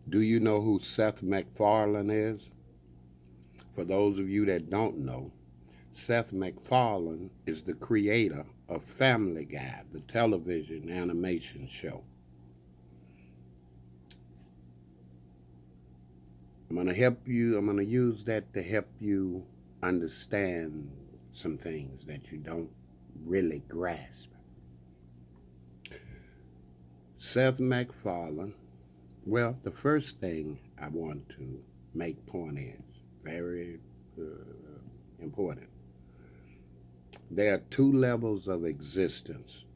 Do you know who Seth MacFarlane is? For those of you that don't know, Seth MacFarlane is the creator of Family Guy, the television animation show. I'm going to use that to help you understand some things that you don't really grasp. Seth MacFarlane, well, the first thing I want to make point is very uh, important. There are two levels of existence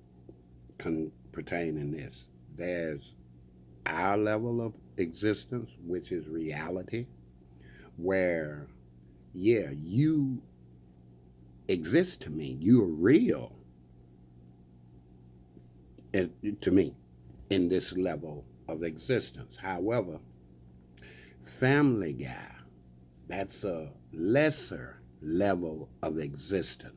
pertaining this. There's our level of existence, which is reality, where, yeah, you exist to me. You are real to me in this level of existence. However, Family Guy, that's a lesser level of existence.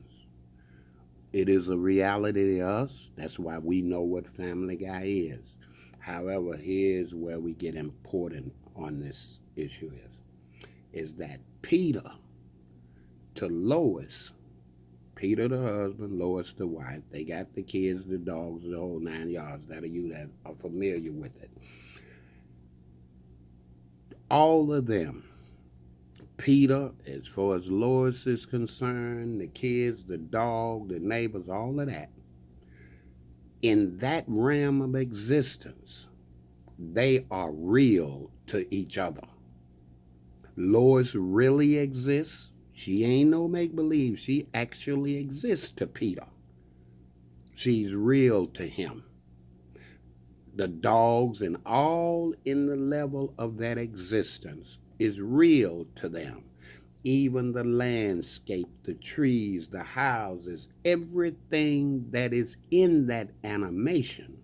It is a reality to us. That's why we know what Family Guy is. However, here's where we get important on this issue is that Peter to Lois, Peter the husband, Lois the wife, they got the kids, the dogs, the whole 9 yards. That are you that are familiar with it. All of them, Peter, as far as Lois is concerned, the kids, the dog, the neighbors, all of that, in that realm of existence, they are real to each other. Lois really exists. She ain't no make believe. She actually exists to Peter. She's real to him. The dogs and all in the level of that existence is real to them. Even the landscape, the trees, the houses, everything that is in that animation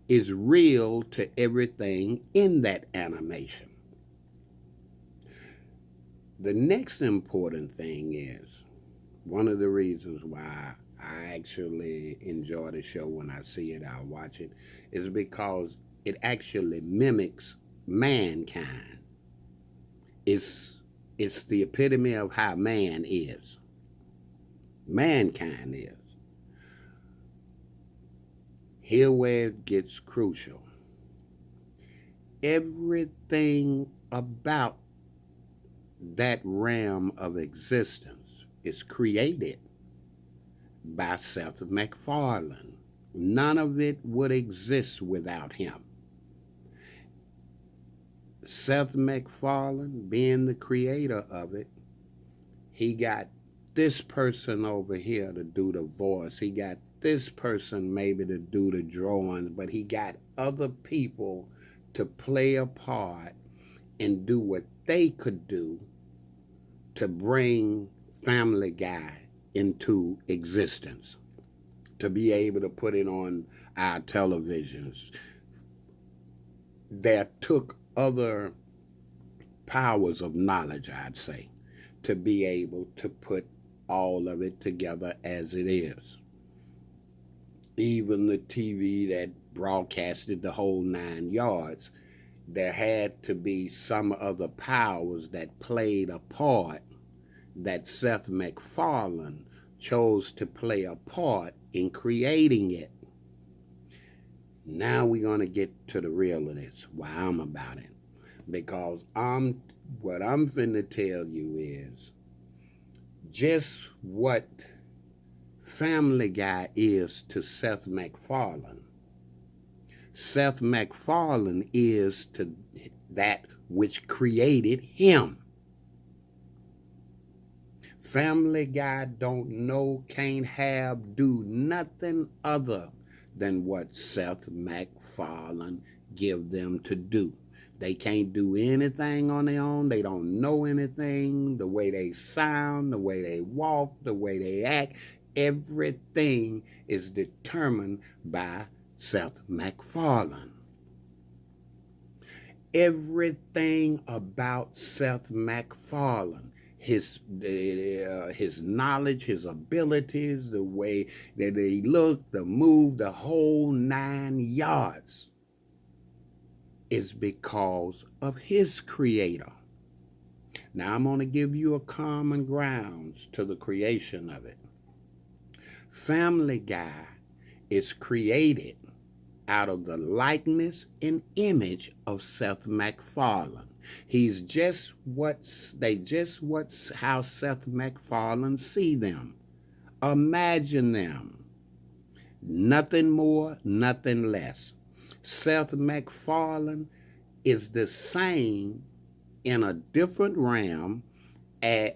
is real to everything in that animation. The next important thing is one of the reasons why I actually enjoy the show when I see it, I'll watch it, is because it actually mimics mankind. It's the epitome of how man is. Mankind is. Here where it gets crucial. Everything about that realm of existence is created by Seth MacFarlane. None of it would exist without him. Seth MacFarlane, being the creator of it, he got this person over here to do the voice. He got this person maybe to do the drawings, but he got other people to play a part and do what they could do to bring Family Guy into existence, to be able to put it on our televisions. That took other powers of knowledge, I'd say, to be able to put all of it together as it is. Even the TV that broadcasted the whole 9 yards, there had to be some other powers that played a part that Seth MacFarlane chose to play a part in creating it. Now we're going to get to the real of this, why I'm about it. Because what I'm finna tell you is just what Family Guy is to Seth MacFarlane. Seth MacFarlane is to that which created him. Family Guy don't know, can't have, do nothing other than what Seth MacFarlane give them to do. They can't do anything on their own. They don't know anything. The way they sound, the way they walk, the way they act, everything is determined by Seth MacFarlane. Everything about Seth MacFarlane, his knowledge, his abilities, the way that he looked, the move, the whole 9 yards, is because of his creator. Now I'm going to give you a common grounds to the creation of it. Family Guy is created out of the likeness and image of Seth MacFarlane. He's just how Seth MacFarlane see them. Imagine them. Nothing more, nothing less. Seth MacFarlane is the same in a different realm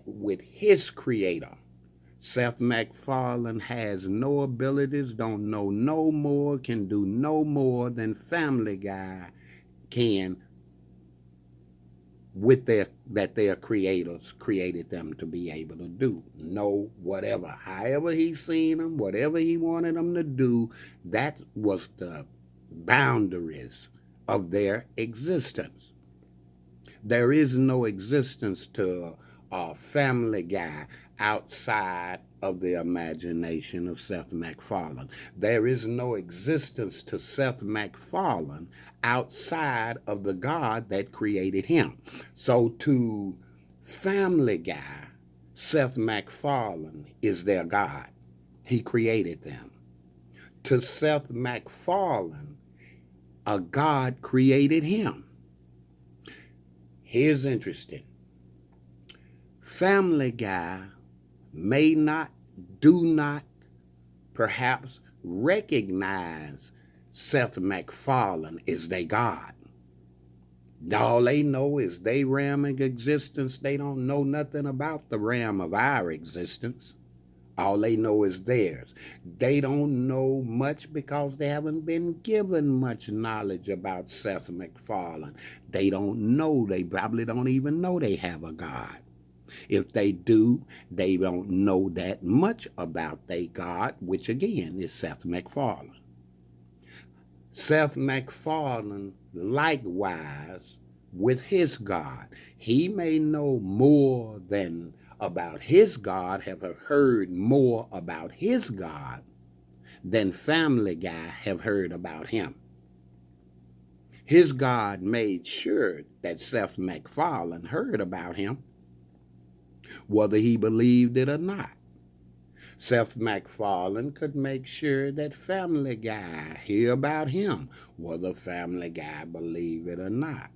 with his creator. Seth MacFarlane has no abilities, don't know no more, can do no more than Family Guy can with their creators created them to be able to do. No, whatever. However he seen them, whatever he wanted them to do, that was the boundaries of their existence. There is no existence to a Family Guy outside of the imagination of Seth MacFarlane. There is no existence to Seth MacFarlane outside of the God that created him. So to Family Guy, Seth MacFarlane is their God. He created them. To Seth MacFarlane, a God created him. Here's interesting. Family Guy do not, perhaps recognize Seth MacFarlane as their God. All they know is their realm of existence. They don't know nothing about the realm of our existence. All they know is theirs. They don't know much because they haven't been given much knowledge about Seth MacFarlane. They don't know. They probably don't even know they have a God. If they do, they don't know that much about their God, which again is Seth MacFarlane. Seth MacFarlane, likewise, with his God, he may know more than about his God, have heard more about his God than Family Guy have heard about him. His God made sure that Seth MacFarlane heard about him, whether he believed it or not. Seth MacFarlane could make sure that Family Guy hear about him, whether Family Guy believe it or not.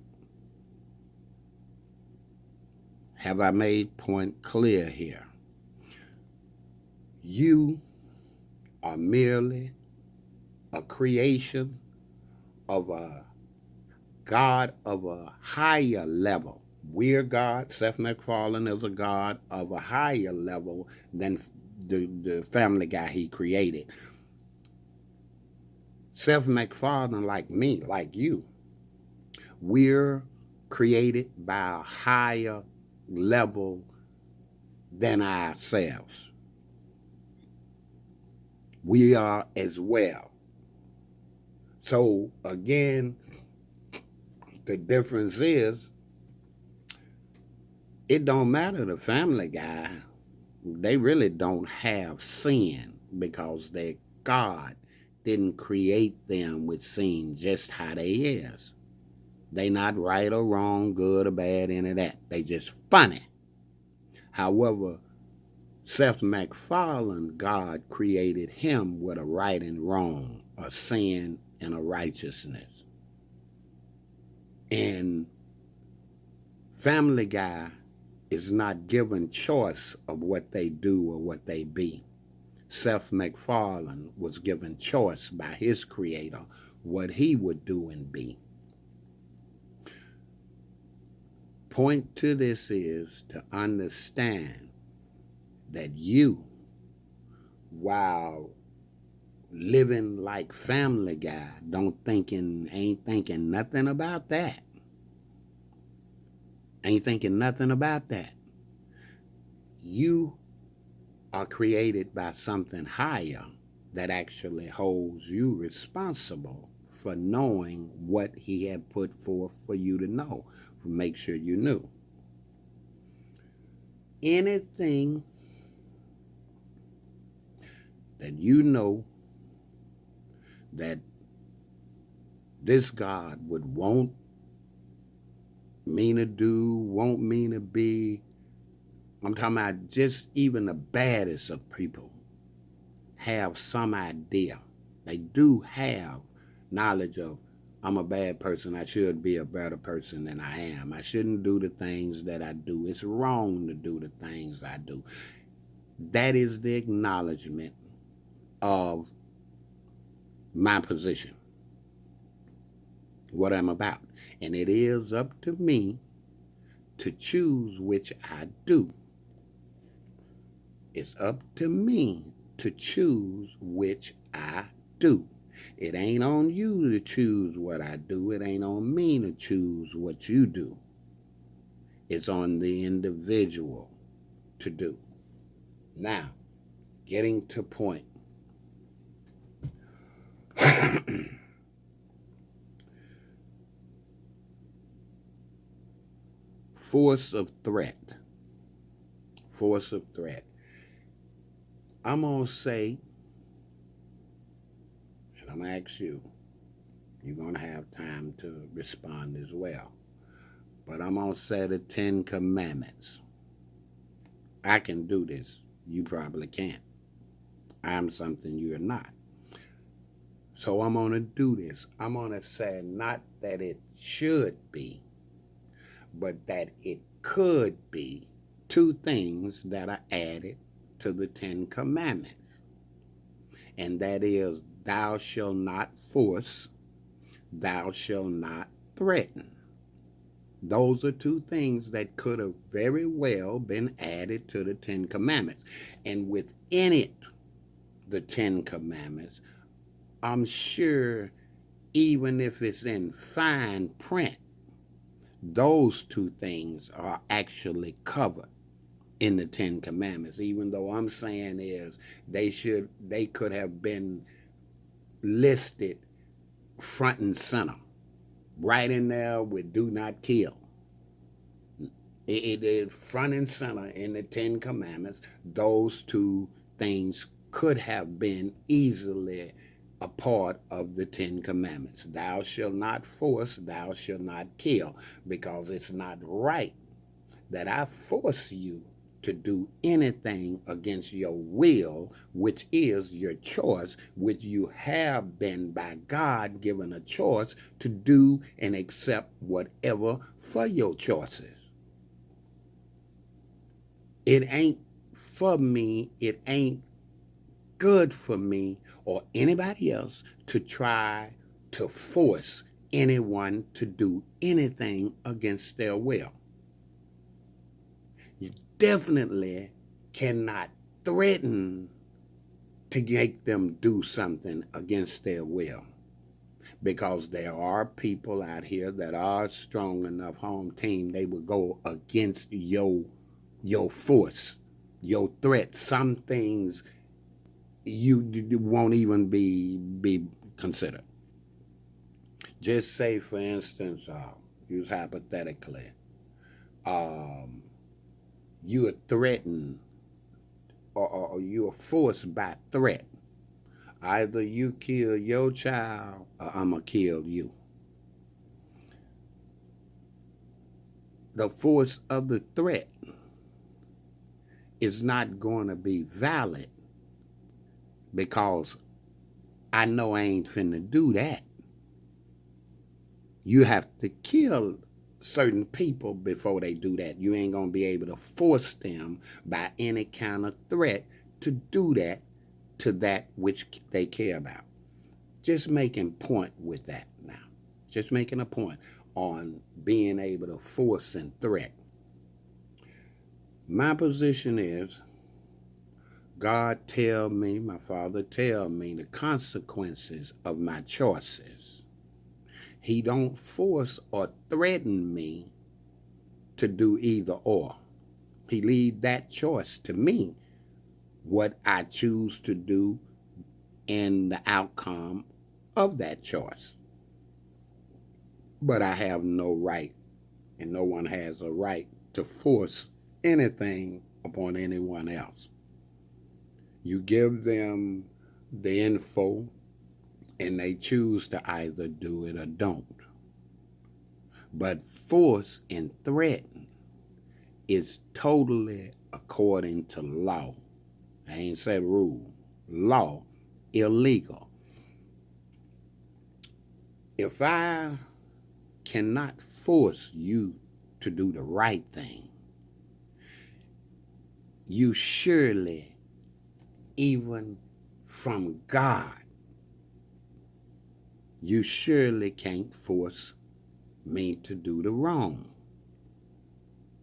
Have I made point clear here? You are merely a creation of a God of a higher level. We're God. Seth MacFarlane is a God of a higher level than the Family Guy he created. Seth MacFarlane, like me, like you, we're created by a higher level than ourselves. We are as well. So again, the difference is it don't matter the Family Guy. They really don't have sin because their God didn't create them with sin just how they is. They not right or wrong, good or bad, any of that. They just funny. However, Seth MacFarlane, God created him with a right and wrong, a sin and a righteousness. And Family Guy is not given choice of what they do or what they be. Seth MacFarlane was given choice by his creator what he would do and be. Point to this is to understand that you, while living like Family Guy, ain't thinking nothing about that. Ain't thinking nothing about that. You are created by something higher that actually holds you responsible for knowing what he had put forth for you to know, to make sure you knew. Anything that you know that this God would want me to do, want me to be. I'm talking about just even the baddest of people have some idea. They do have knowledge of, I'm a bad person. I should be a better person than I am. I shouldn't do the things that I do. It's wrong to do the things I do. That is the acknowledgement of my position, what I'm about. And it is up to me to choose which I do. It's up to me to choose which I do. It ain't on you to choose what I do. It ain't on me to choose what you do. It's on the individual to do. Now, getting to point. Force of threat. Force of threat. I'm going to say, and I'm going to ask you, you're going to have time to respond as well. But I'm going to say the 10 Commandments. I can do this. You probably can't. I'm something you're not. So I'm going to do this. I'm going to say not that it should be, but that it could be 2 things that are added to the 10 Commandments. And that is, thou shalt not force, thou shalt not threaten. Those are 2 things that could have very well been added to the 10 Commandments. And within it, the 10 Commandments, I'm sure even if it's in fine print, those 2 things are actually covered in the 10 Commandments. Even though I'm saying is they could have been listed front and center, right in there with do not kill. It is front and center in the 10 Commandments. Those 2 things could have been easily a part of the 10 Commandments. Thou shalt not force, thou shalt not kill, because it's not right that I force you to do anything against your will, which is your choice, which you have been by God given a choice to do and accept whatever for your choices. It ain't for me, it ain't good for me or anybody else to try to force anyone to do anything against their will. You definitely cannot threaten to make them do something against their will, because there are people out here that are strong enough home team, they will go against your force, your threat. Some things you won't even be considered. Just say, for instance, use hypothetically, you are threatened or you are forced by threat. Either you kill your child or I'm going to kill you. The force of the threat is not going to be valid, because I know I ain't finna do that. You have to kill certain people before they do that. You ain't gonna be able to force them by any kind of threat to do that to that which they care about. Just making point with that now. Just making a point on being able to force and threat. My position is, God tell me, my Father tell me the consequences of my choices. He don't force or threaten me to do either or. He leave that choice to me, what I choose to do and the outcome of that choice. But I have no right, and no one has a right to force anything upon anyone else. You give them the info and they choose to either do it or don't. But force and threaten is totally according to law. I ain't said rule. Law, illegal. If I cannot force you to do the right thing, you surely, even from God, you surely can't force me to do the wrong.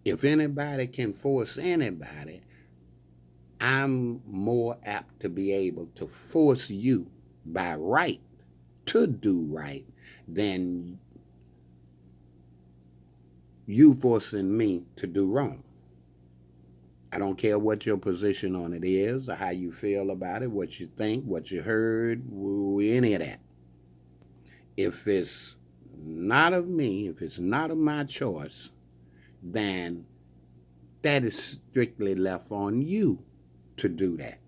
If anybody can force anybody, I'm more apt to be able to force you by right to do right than you forcing me to do wrong. I don't care what your position on it is or how you feel about it, what you think, what you heard, any of that. If it's not of me, if it's not of my choice, then that is strictly left on you to do that.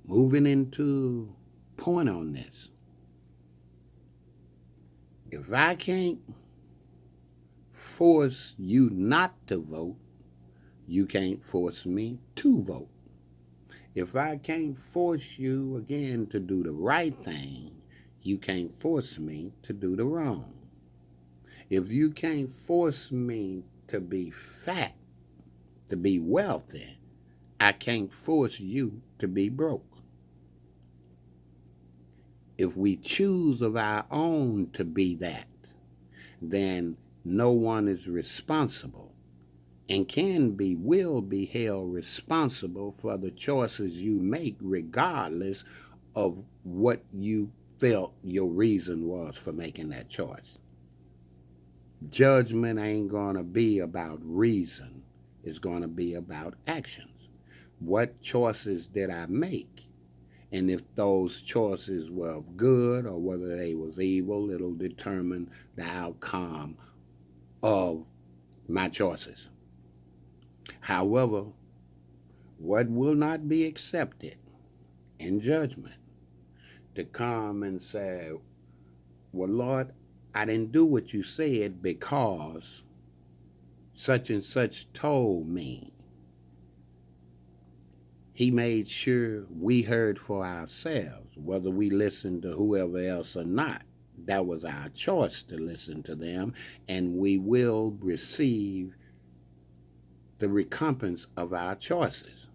Moving into point on this. If I can't force you not to vote, you can't force me to vote. If I can't force you again to do the right thing, you can't force me to do the wrong. If you can't force me to be fat, to be wealthy, I can't force you to be broke. If we choose of our own to be that, then no one is responsible and will be held responsible for the choices you make, regardless of what you felt your reason was for making that choice. Judgment ain't going to be about reason. It's going to be about actions. What choices did I make? And if those choices were good or whether they was evil, it'll determine the outcome of my choices. However, what will not be accepted in judgment to come and say, well, Lord, I didn't do what you said because such and such told me. He made sure we heard for ourselves, whether we listened to whoever else or not. That was our choice to listen to them, and we will receive the recompense of our choices.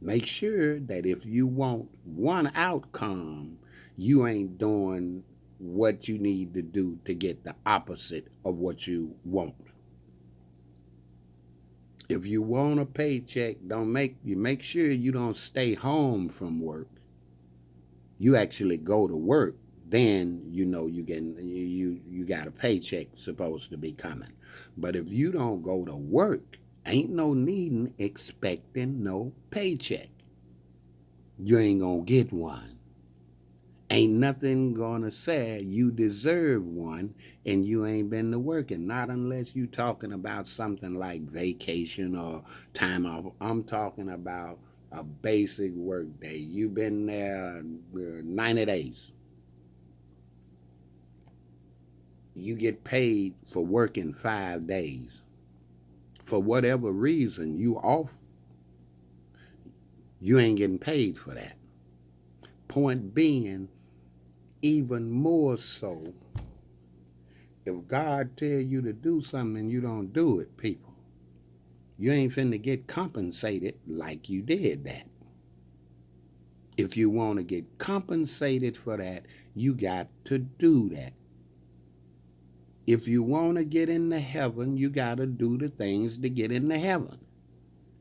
Make sure that if you want one outcome, you ain't doing what you need to do to get the opposite of what you want. If you want a paycheck, make sure you don't stay home from work. You actually go to work, then you know you got a paycheck supposed to be coming. But if you don't go to work, ain't no needing expecting no paycheck. You ain't gonna get one. Ain't nothing gonna say you deserve one and you ain't been to working. Not unless you talking about something like vacation or time off. I'm talking about a basic work day. You've been there 90 days. You get paid for working 5 days. For whatever reason you off, you ain't getting paid for that. Point being, even more so, if God tell you to do something and you don't do it, people, you ain't finna get compensated like you did that. If you want to get compensated for that, you got to do that. If you want to get into heaven, you got to do the things to get into heaven.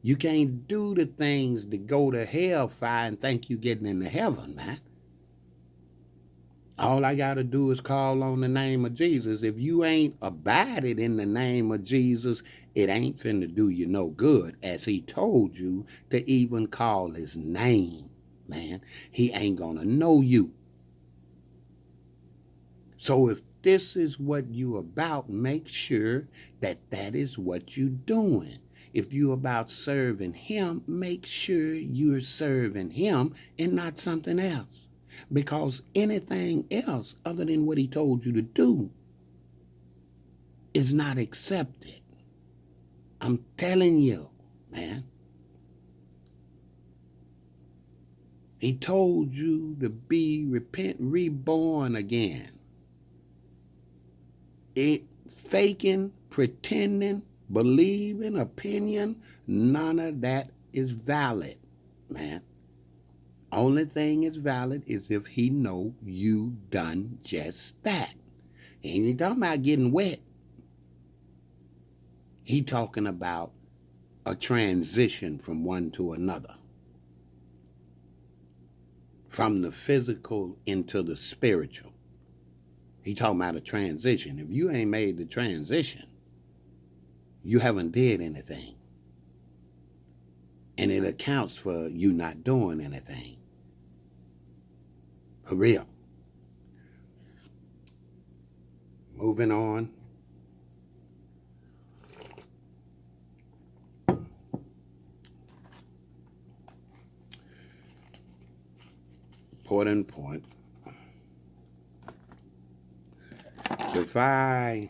You can't do the things to go to hellfire and think you getting into heaven, man. All I got to do is call on the name of Jesus. If you ain't abided in the name of Jesus, it ain't finna do you no good, as he told you to even call his name, man. He ain't gonna know you. So if this is what you about, make sure that that is what you doing. If you about serving him, make sure you're serving him and not something else. Because anything else other than what he told you to do is not accepted. I'm telling you, man. He told you to be reborn again. Faking, pretending, believing, opinion, none of that is valid, man. Only thing is valid is if he know you done just that. Ain't he talking about getting wet. He talking about a transition from one to another. From the physical into the spiritual. He talking about a transition. If you ain't made the transition, you haven't did anything. And it accounts for you not doing anything. For real. Moving on. Important point. If I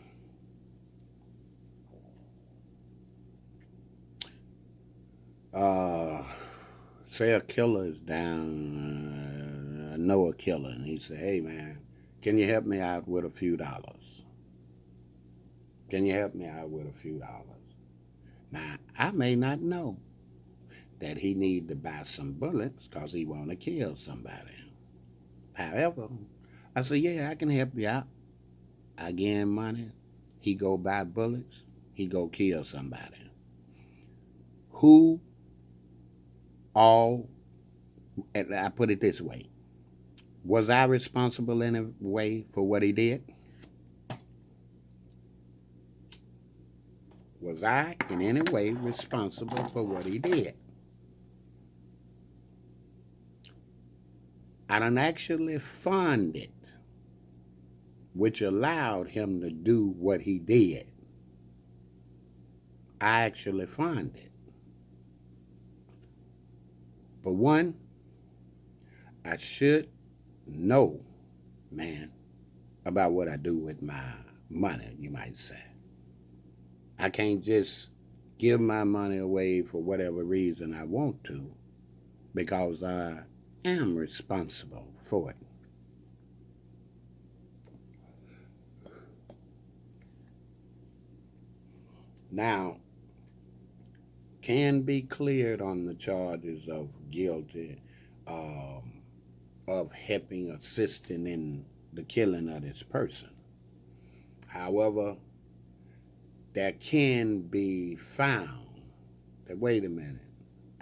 say a killer is down, I know a killer, and he say, hey man, can you help me out with a few dollars? Can you help me out with a few dollars? Now, I may not know that he need to buy some bullets because he want to kill somebody. However, I say, yeah, I can help you out. I give him money. He go buy bullets. He go kill somebody. Who all, I put it this way, was I responsible in a way for what he did? Was I in any way responsible for what he did? I done actually funded, which allowed him to do what he did. I actually funded. But one, I should know, man, about what I do with my money, you might say. I can't just give my money away for whatever reason I want to, because I am responsible for it. Now, can be cleared on the charges of guilty of helping, assisting in the killing of this person. However, there can be found that, wait a minute,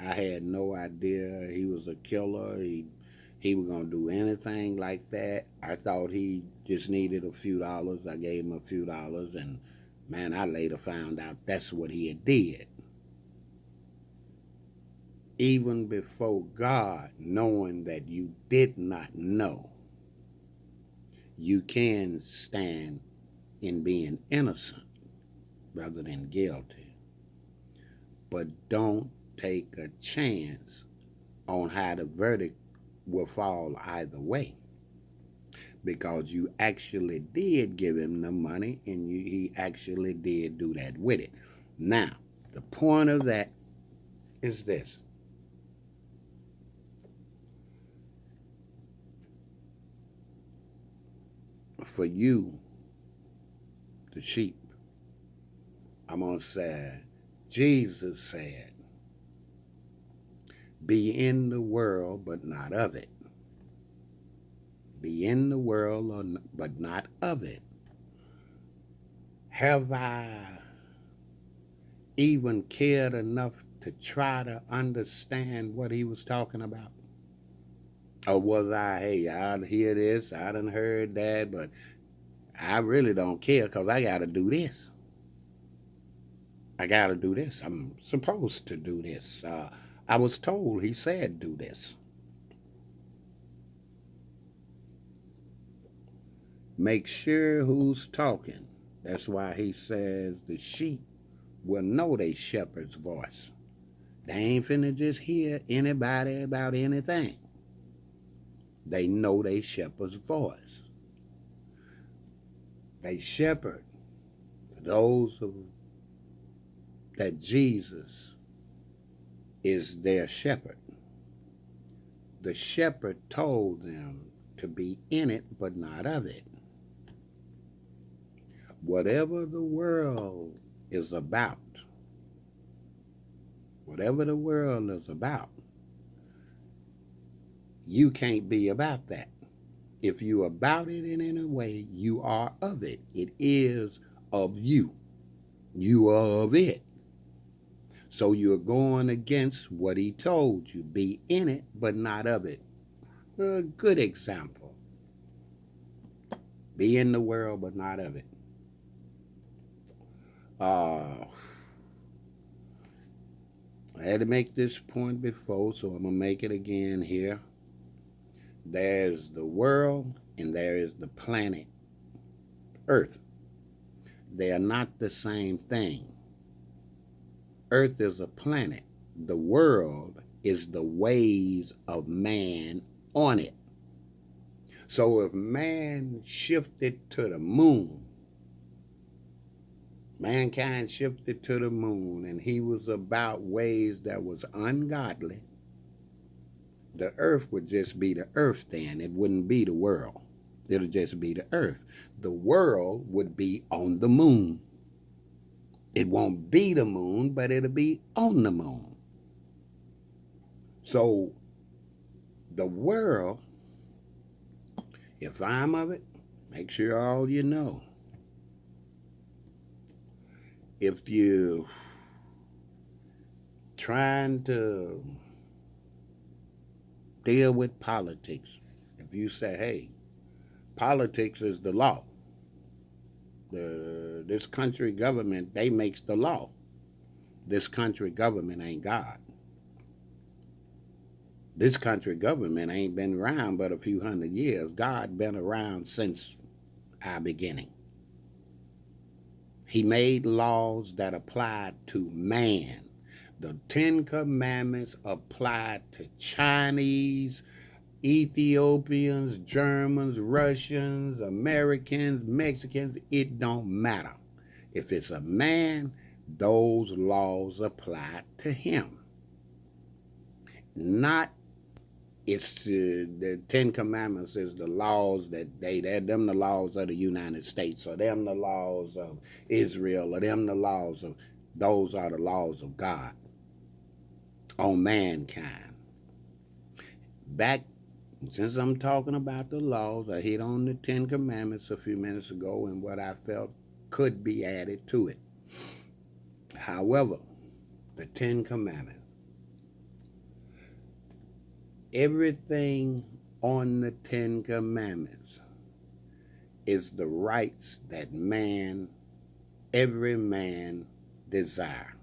I had no idea he was a killer. He was going to do anything like that. I thought he just needed a few dollars. I gave him a few dollars, and man, I later found out that's what he had did. Even before God, knowing that you did not know, you can stand in being innocent rather than guilty. But don't take a chance on how the verdict will fall either way, because you actually did give him the money and he actually did do that with it. Now, the point of that is this. For you, the sheep, I'm going to say, Jesus said, be in the world, but not of it. Be in the world, but not of it. Have I even cared enough to try to understand what he was talking about? Or was I, hey, I hear this, I done heard that, but I really don't care because I got to do this. I got to do this. I'm supposed to do this. I was told, he said, do this. Make sure who's talking. That's why he says the sheep will know their shepherd's voice. They ain't finna just hear anybody about anything. They know they shepherd's voice. They shepherd those that Jesus is their shepherd. The shepherd told them to be in it, but not of it. Whatever the world is about, you can't be about that. If you about it in any way, you are of it. It is of you. You are of it. So you're going against what he told you. Be in it, but not of it. A good example. Be in the world, but not of it. I had to make this point before, so I'm going to make it again here. There's the world and there is the planet Earth. They are not the same thing. Earth is a planet. The world is the ways of man on it. So if man shifted to the moon, mankind shifted to the moon, and he was about ways that was ungodly, the earth would just be the earth then. It wouldn't be the world. It'll just be the earth. The world would be on the moon. It won't be the moon, but it'll be on the moon. So the world, if I'm of it, make sure all you know. If you trying to deal with politics, if you say, hey, politics is the law, this country government, they makes the law. This country government ain't God. This country government ain't been around but a few hundred years. God been around since our beginning. He made laws that applied to man. The 10 Commandments applied to Chinese, Ethiopians, Germans, Russians, Americans, Mexicans. It don't matter. If it's a man, those laws apply to him. Not it's the 10 Commandments is the laws that they're them the laws of the United States, or them the laws of Israel, or them the laws of, those are the laws of God on mankind. Back, since I'm talking about the laws, I hit on the 10 Commandments a few minutes ago and what I felt could be added to it. However, the 10 Commandments, everything on the 10 Commandments is the rights that every man desire.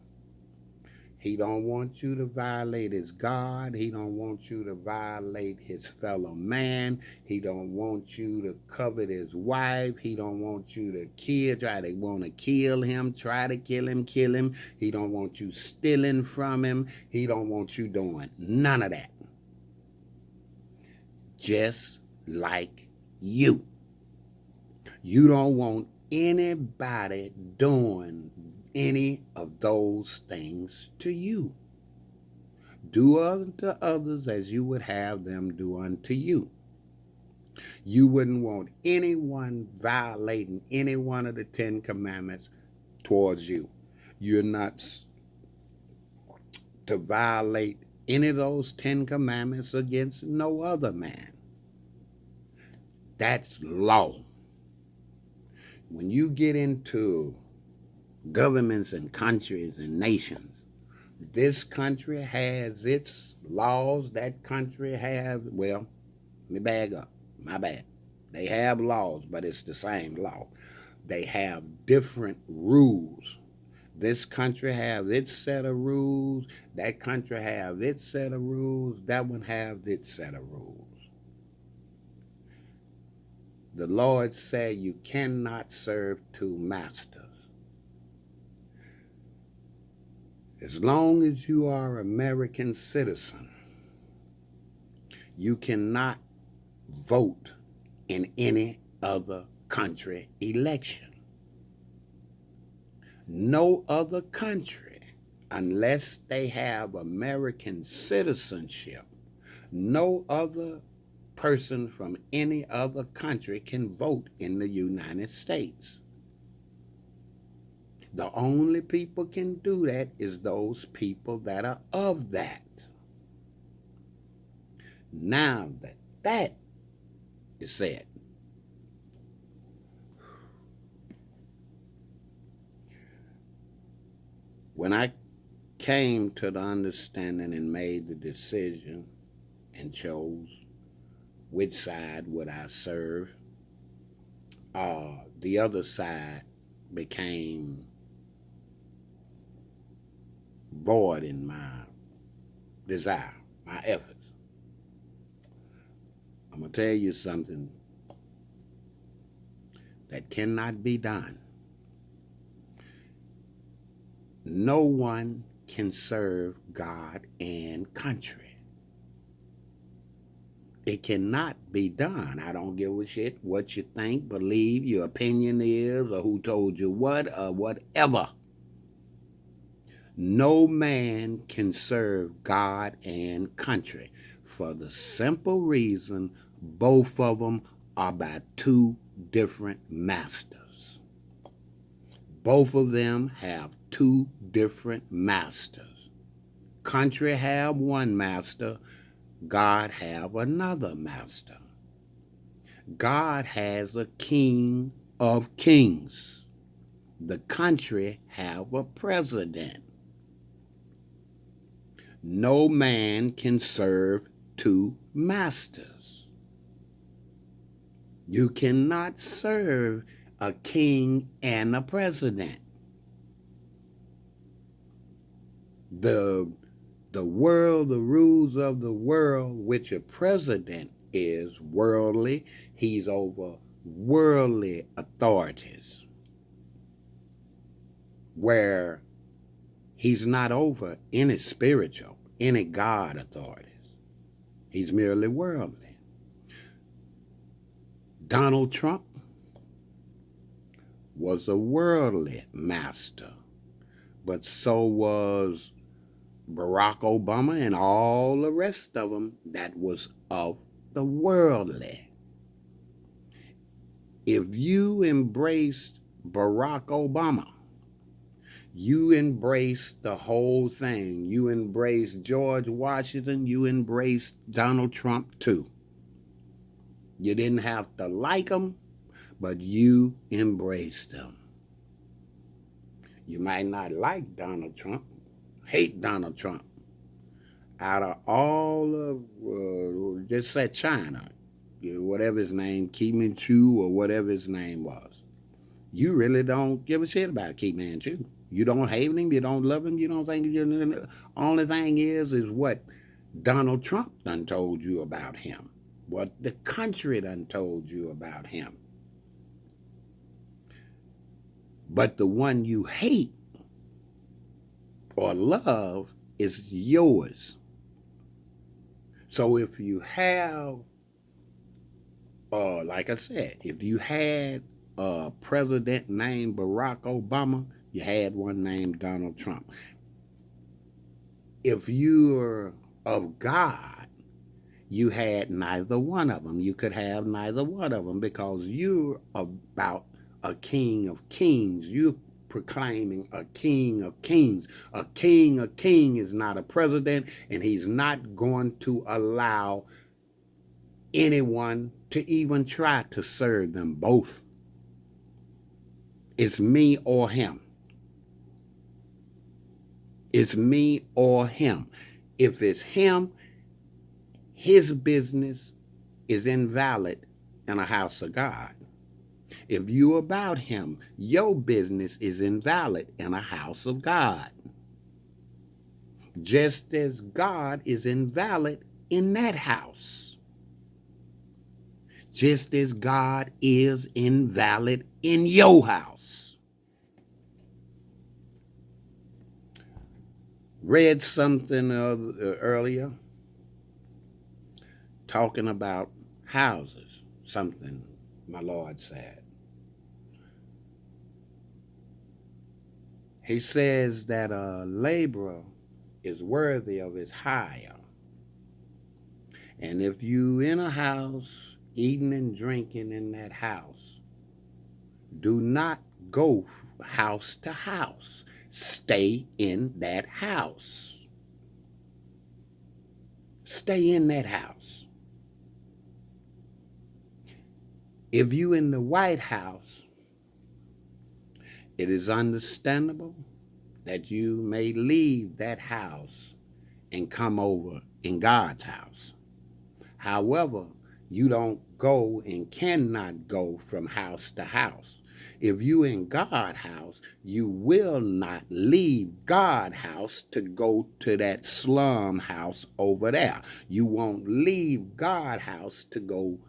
He don't want you to violate his God. He don't want you to violate his fellow man. He don't want you to covet his wife. He don't want you to try to want to kill him, try to kill him. He don't want you stealing from him. He don't want you doing none of that. Just like you. You don't want anybody doing any of those things to you. Do unto others as you would have them do unto you. You wouldn't want anyone violating any one of the 10 Commandments towards you. You're not to violate any of those 10 Commandments against no other man. That's law. When you get into governments and countries and nations, this country has its laws. That country has, well, let me bag up. My bad. They have laws, but it's the same law. They have different rules. This country has its set of rules. That country has its set of rules. That one has its set of rules. The Lord said you cannot serve two masters. As long as you are an American citizen, you cannot vote in any other country election. No other country, unless they have American citizenship, no other person from any other country can vote in the United States. The only people can do that is those people that are of that. Now that that is said, when I came to the understanding and made the decision and chose which side would I serve, the other side became void in my desire, my efforts. I'm going to tell you something that cannot be done. No one can serve God and country. It cannot be done. I don't give a shit what you think, believe, your opinion is, or who told you what, or whatever. No man can serve God and country for the simple reason both of them are by two different masters. Both of them have two different masters. Country have one master, God have another master. God has a king of kings. The country have a president. No man can serve two masters. You cannot serve a king and a president. The world, the rules of the world, which a president is worldly, he's over worldly authorities, where he's not over any spiritual, any God authorities. He's merely worldly. Donald Trump was a worldly master, but so was Barack Obama and all the rest of them that was of the worldly. If you embraced Barack Obama, you embraced the whole thing. You embraced George Washington. You embraced Donald Trump too. You didn't have to like them, but you embraced them. You might not like Donald Trump, hate Donald Trump. Out of all of, just say China, whatever his name, Kim Manchu or whatever his name was, you really don't give a shit about Kim Manchu. You don't hate him, you don't love him, you don't think you. Only thing is what Donald Trump done told you about him, what the country done told you about him. But the one you hate or love is yours. So if you have, like I said, if you had a president named Barack Obama, you had one named Donald Trump. If you're of God, you had neither one of them. You could have neither one of them because you're about a king of kings. You're proclaiming a king of kings. A king of kings is not a president, and he's not going to allow anyone to even try to serve them both. It's me or him. It's me or him. If it's him, his business is invalid in a house of God. If you about him, your business is invalid in a house of God. Just as God is invalid in that house. Just as God is invalid in your house. Read something earlier talking about houses, something my Lord said. He says that a laborer is worthy of his hire. And if you in a house, eating and drinking in that house, do not go house to house. Stay in that house. Stay in that house. If you in the White House, it is understandable that you may leave that house and come over in God's house. However, you don't go and cannot go from house to house. If you in God's house, you will not leave God's house to go to that slum house over there. You won't leave God's house to go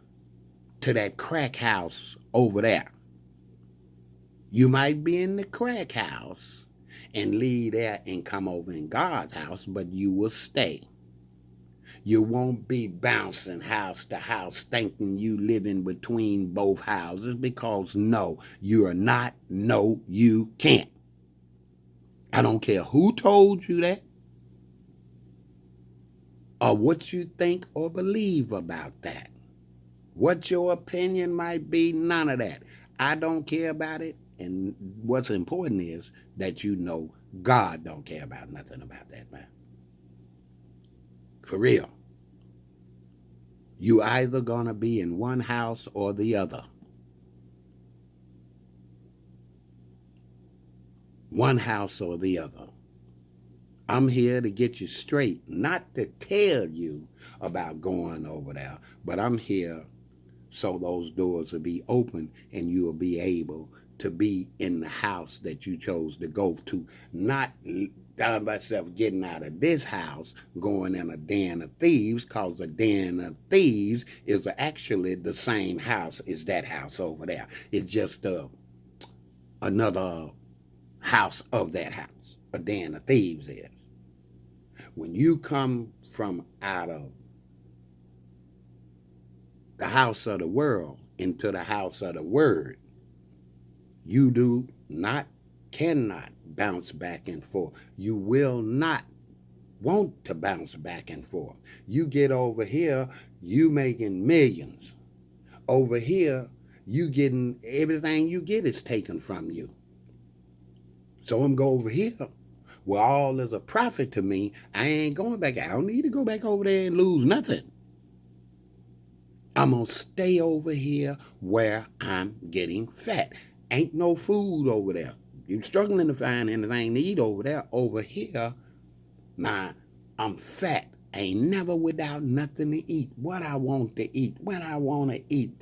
to that crack house over there. You might be in the crack house and leave there and come over in God's house, but you will stay. You won't be bouncing house to house thinking you living between both houses, because no, you are not. No, you can't. I don't care who told you that or what you think or believe about that. What your opinion might be, none of that. I don't care about it. And what's important is that you know God don't care about nothing about that, man. For real. You either gonna be in one house or the other. One house or the other. I'm here to get you straight, not to tell you about going over there, but I'm here so those doors will be open and you will be able to be in the house that you chose to go to, not by myself getting out of this house, going in a den of thieves, because a den of thieves is actually the same house as that house over there. It's just another house of that house. A den of thieves is. When you come from out of the house of the world into the house of the word, you do not, cannot bounce back and forth. You will not want to bounce back and forth. You get over here, you making millions. Over here, you getting, everything you get is taken from you. So I'm go over here where all is a profit to me. I ain't going back. I don't need to go back over there and lose nothing. I'm going to stay over here where I'm getting fat. Ain't no food over there. You're struggling to find anything to eat over there. Over here, now, I'm fat. Ain't never without nothing to eat. What I want to eat, when I want to eat.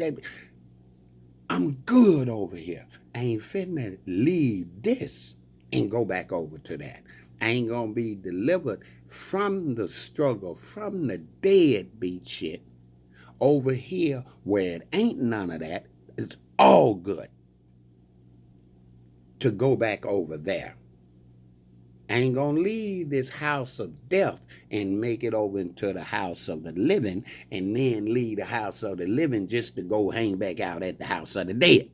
I'm good over here. I ain't finna leave this and go back over to that. I ain't gonna be delivered from the struggle, from the deadbeat shit over here where it ain't none of that. It's all good to go back over there. I ain't gonna leave this house of death and make it over into the house of the living, and then leave the house of the living just to go hang back out at the house of the dead.